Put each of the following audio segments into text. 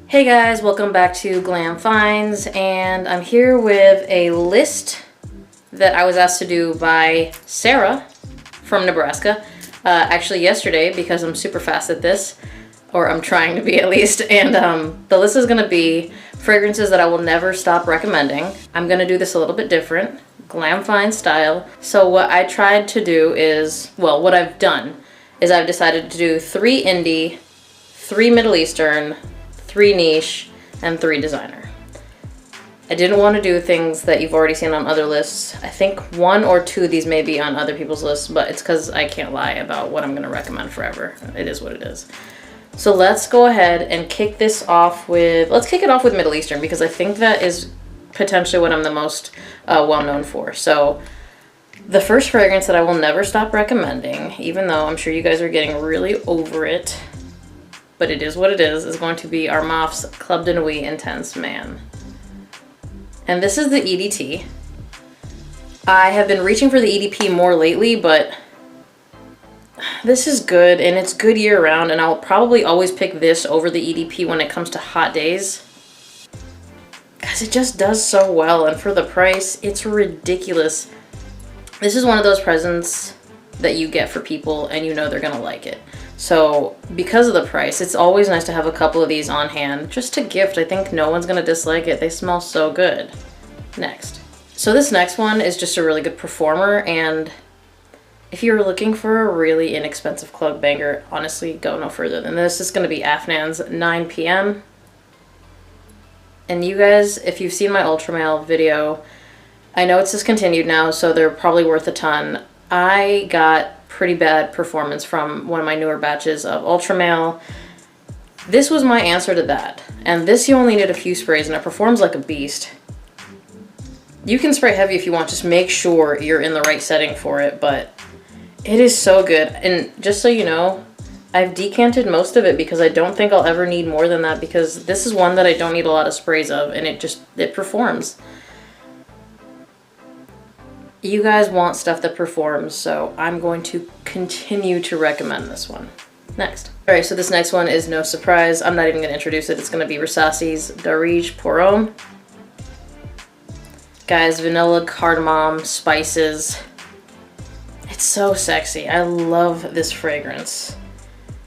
Hey guys, welcome back to Glam Finds, and I'm here with a list that I was asked to do by Sarah from Nebraska, actually yesterday, because I'm super fast at this, or I'm trying to be at least, and the list is going to be fragrances that I will never stop recommending. I'm going to do this a little bit different, Glam Find style. So what I tried to do is, well, what I've done is I've decided to do 3 indie, 3 Middle Eastern, 3 niche, and 3 designer. I didn't want to do things that you've already seen on other lists. I think 1 or 2 of these may be on other people's lists, but it's because I can't lie about what I'm going to recommend forever. It is what it is. So let's go ahead and kick this off with, let's kick it off with Middle Eastern, because I think that is potentially what I'm the most well known for. So the first fragrance that I will never stop recommending, even though I'm sure you guys are getting really over it, but it is what it is going to be Armaf's Club de Nuit Intense Man. And this is the EDT. I have been reaching for the EDP more lately, but this is good, and it's good year round, and I'll probably always pick this over the EDP when it comes to hot days, because it just does so well, and for the price, it's ridiculous. This is one of those presents that you get for people and you know they're gonna like it. So because of the price, it's always nice to have a couple of these on hand just to gift. I think no one's gonna dislike it. They smell so good. Next. So this next one is just a really good performer, and if you're looking for a really inexpensive club banger, honestly, go no further than this. It's gonna be Afnan's 9 p.m. And you guys, if you've seen my Ultramail video, I know it's discontinued now, so they're probably worth a ton. I got pretty bad performance from one of my newer batches of Ultramail. This was my answer to that. And this you only need a few sprays and it performs like a beast. You can spray heavy if you want, just make sure you're in the right setting for it, but it is so good. And just so you know, I've decanted most of it because I don't think I'll ever need more than that, because this is one that I don't need a lot of sprays of, and it performs. You guys want stuff that performs, so I'm going to continue to recommend this one. Next. Alright, so this next one is no surprise. I'm not even going to introduce it. It's going to be Versace's Darige Pour Homme. Guys, vanilla, cardamom, spices. It's so sexy. I love this fragrance.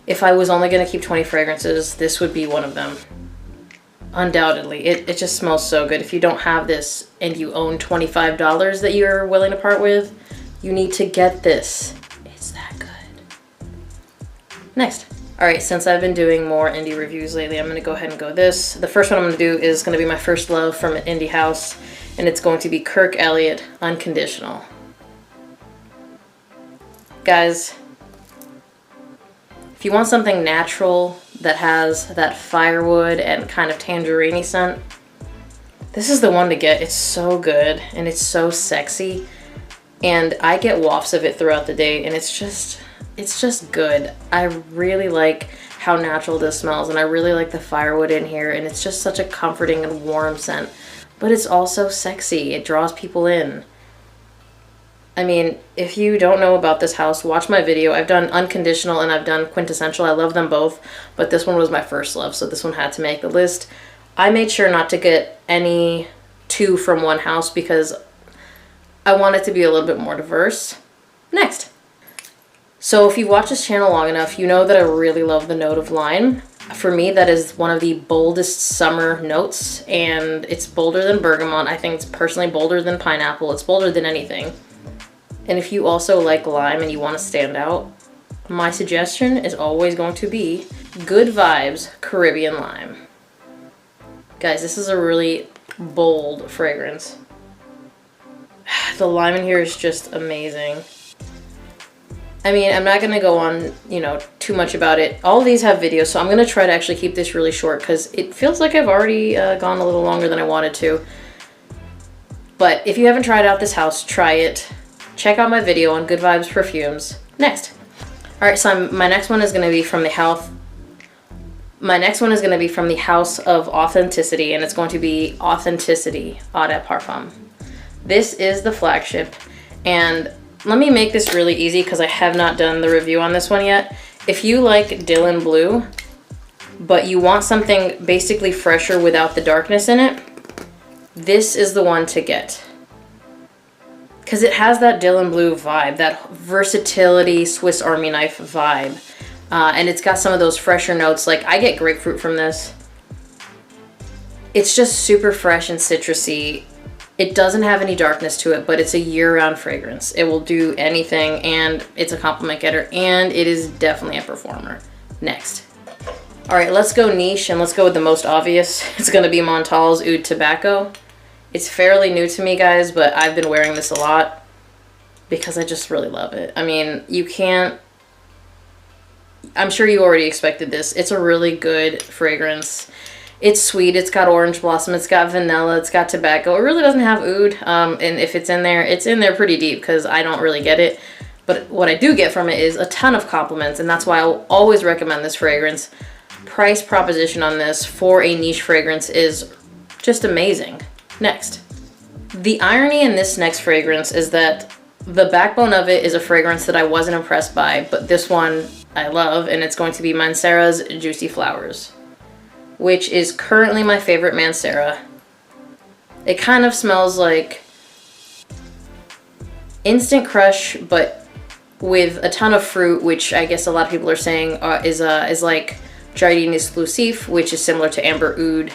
If I was only going to keep 20 fragrances, this would be one of them. Undoubtedly. It just smells so good. If you don't have this and you own $25 that you're willing to part with, you need to get this. It's that good. Next. Alright, since I've been doing more indie reviews lately, I'm going to go ahead and go this. The first one I'm going to do is going to be my first love from an indie house, and it's going to be Kirk Elliott Unconditional. Guys, if you want something natural that has that firewood and kind of tangerine-y scent, this is the one to get. It's so good and it's so sexy, and I get wafts of it throughout the day, and it's just good. I really like how natural this smells, and I really like the firewood in here, and it's just such a comforting and warm scent, but it's also sexy. It draws people in. I mean, if you don't know about this house, watch my video. I've done Unconditional and I've done Quintessential. I love them both, but this one was my first love, so this one had to make the list. I made sure not to get any 2 from one house because I want it to be a little bit more diverse. Next. So if you've watched this channel long enough, you know that I really love the note of lime. For me, that is one of the boldest summer notes, and it's bolder than bergamot. I think it's personally bolder than pineapple. It's bolder than anything. And if you also like lime and you want to stand out, my suggestion is always going to be Good Vibes Caribbean Lime. Guys, this is a really bold fragrance. The lime in here is just amazing. I mean, I'm not going to go on, too much about it. All of these have videos, so I'm going to try to actually keep this really short because it feels like I've already gone a little longer than I wanted to. But if you haven't tried out this house, try it. Check out my video on Good Vibes perfumes. Next. Alright, so my next one is going to be from the house. My next one is going to be from the House of Authenticity, and it's going to be Authenticity Eau de Parfum. This is the flagship, and let me make this really easy because I have not done the review on this one yet. If you like Dylan Blue, but you want something basically fresher without the darkness in it, this is the one to get. Because it has that Dylan Blue vibe, that versatility Swiss Army knife vibe. And it's got some of those fresher notes. Like, I get grapefruit from this. It's just super fresh and citrusy. It doesn't have any darkness to it, but it's a year-round fragrance. It will do anything, and it's a compliment getter, and it is definitely a performer. Next. All right, let's go niche, and let's go with the most obvious. It's gonna be Montal's Oud Tobacco. It's fairly new to me, guys, but I've been wearing this a lot because I just really love it. I mean, you can't... I'm sure you already expected this. It's a really good fragrance. It's sweet. It's got orange blossom. It's got vanilla. It's got tobacco. It really doesn't have oud. And if it's in there pretty deep because I don't really get it. But what I do get from it is a ton of compliments, and that's why I'll always recommend this fragrance. Price proposition on this for a niche fragrance is just amazing. Next. The irony in this next fragrance is that the backbone of it is a fragrance that I wasn't impressed by, but this one I love, and it's going to be Mancera's Juicy Flowers, which is currently my favorite Mancera. It kind of smells like Instant Crush, but with a ton of fruit, which I guess a lot of people are saying is like Jardin Exclusif, which is similar to Amber Oud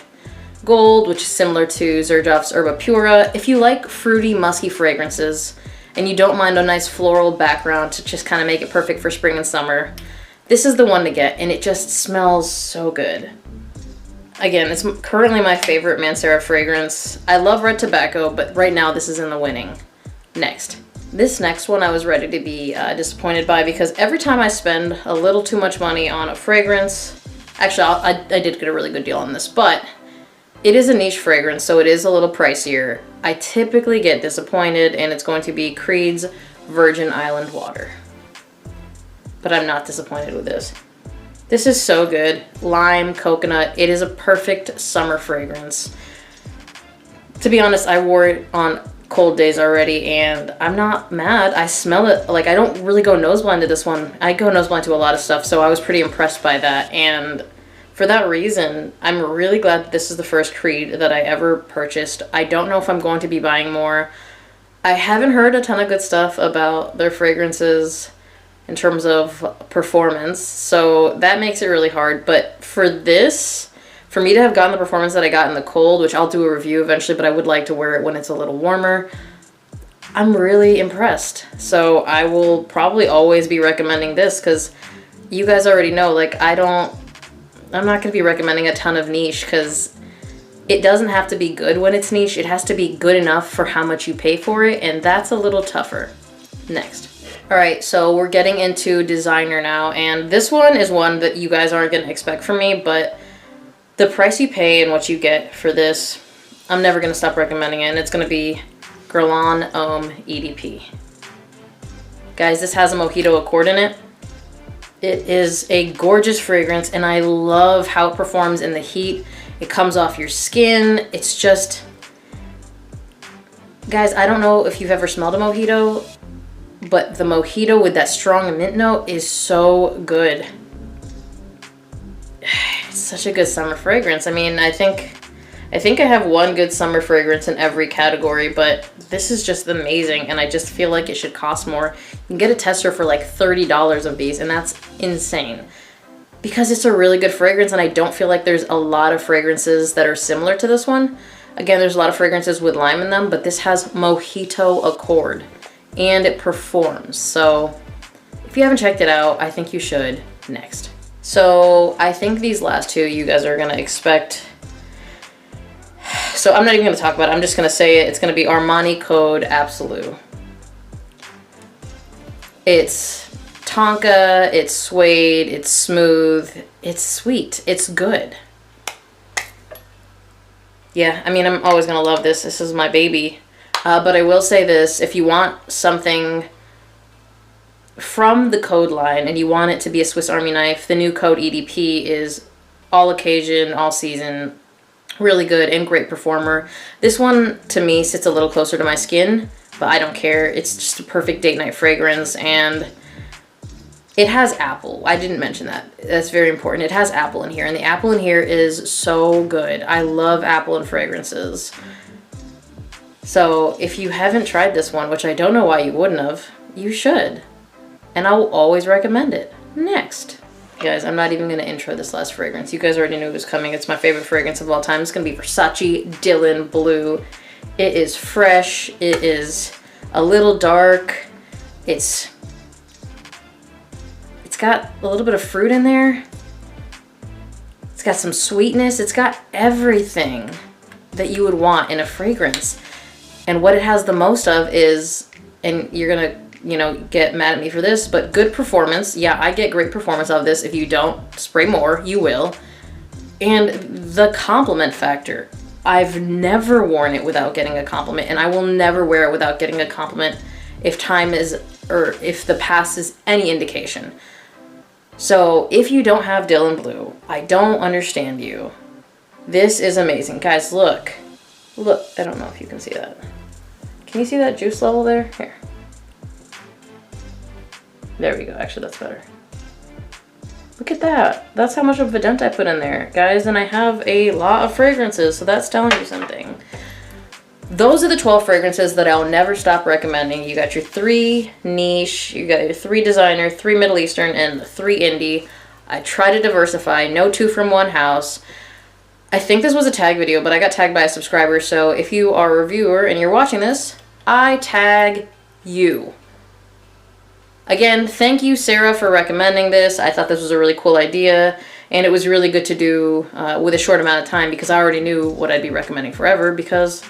Gold, which is similar to Xerjoff's Herba Pura. If you like fruity, musky fragrances, and you don't mind a nice floral background to just kind of make it perfect for spring and summer, this is the one to get, and it just smells so good. Again, it's currently my favorite Mancera fragrance. I love red tobacco, but right now this is in the winning. Next. This next one I was ready to be disappointed by because every time I spend a little too much money on a fragrance, actually I did get a really good deal on this, but it is a niche fragrance, so it is a little pricier. I typically get disappointed, and it's going to be Creed's Virgin Island Water. But I'm not disappointed with this. This is so good. Lime, coconut. It is a perfect summer fragrance. To be honest, I wore it on cold days already, and I'm not mad. I smell it. Like, I don't really go nose blind to this one. I go nose blind to a lot of stuff, so I was pretty impressed by that, and for that reason, I'm really glad that this is the first Creed that I ever purchased. I don't know if I'm going to be buying more. I haven't heard a ton of good stuff about their fragrances in terms of performance, so that makes it really hard. But for this, for me to have gotten the performance that I got in the cold, which I'll do a review eventually, but I would like to wear it when it's a little warmer, I'm really impressed. So I will probably always be recommending this because you guys already know, like, I'm not going to be recommending a ton of niche because it doesn't have to be good when it's niche. It has to be good enough for how much you pay for it, and that's a little tougher. Next. All right, so we're getting into designer now, and this one is one that you guys aren't going to expect from me, but the price you pay and what you get for this, I'm never going to stop recommending it, and it's going to be Guerlain Homme EDP. Guys, this has a Mojito Accord in it. It is a gorgeous fragrance, and I love how it performs in the heat. It comes off your skin. It's just... Guys, I don't know if you've ever smelled a mojito, but the mojito with that strong mint note is so good. It's such a good summer fragrance. I mean, I think I have one good summer fragrance in every category, but this is just amazing, and I just feel like it should cost more. You can get a tester for like $30 of these, and that's insane. Because it's a really good fragrance, and I don't feel like there's a lot of fragrances that are similar to this one. Again, there's a lot of fragrances with lime in them, but this has Mojito Accord, and it performs. So if you haven't checked it out, I think you should. Next. So I think these last two you guys are gonna expect. So I'm not even going to talk about it. I'm just going to say it. It's going to be Armani Code Absolute. It's tonka, it's suede, it's smooth, it's sweet, it's good. Yeah, I mean, I'm always going to love this. This is my baby. But I will say this. If you want something from the Code line and you want it to be a Swiss Army knife, the new Code EDP is all occasion, all season, really good and great performer. This one, to me, sits a little closer to my skin, but I don't care. It's just a perfect date night fragrance, and It has apple. I didn't mention that. That's very important. It has apple in here, and the apple in here is so good. I love apple and fragrances. So if you haven't tried this one, which I don't know why you wouldn't have, you should. And I will always recommend it. Next. Guys, I'm not even going to intro this last fragrance. You guys already knew it was coming. It's my favorite fragrance of all time. It's going to be Versace Dylan Blue. It is fresh. It is a little dark. It's got a little bit of fruit in there. It's got some sweetness. It's got everything that you would want in a fragrance. And what it has the most of is, and you're gonna, you know, get mad at me for this, but good performance. Yeah, I get great performance out of this. If you don't spray more, you will. And the compliment factor. I've never worn it without getting a compliment, and I will never wear it without getting a compliment if time is, or if the past is any indication. So if you don't have Dylan Blue, I don't understand you. This is amazing. Guys, look. Look, I don't know if you can see that. Can you see that juice level there? Here. There we go. Actually, that's better. Look at that. That's how much of Vedent I put in there, guys. And I have a lot of fragrances, so that's telling you something. Those are the 12 fragrances that I'll never stop recommending. You got your 3 niche, you got your 3 designer, 3 Middle Eastern, and 3 indie. I try to diversify, no 2 from one house. I think this was a tag video, but I got tagged by a subscriber, so if you are a reviewer and you're watching this, I tag you. Again, thank you, Sarah, for recommending this. I thought this was a really cool idea, and it was really good to do with a short amount of time because I already knew what I'd be recommending forever because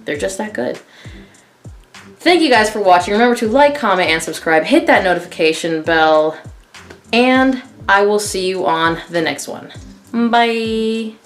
they're just that good. Thank you guys for watching. Remember to like, comment, and subscribe. Hit that notification bell, and I will see you on the next one. Bye.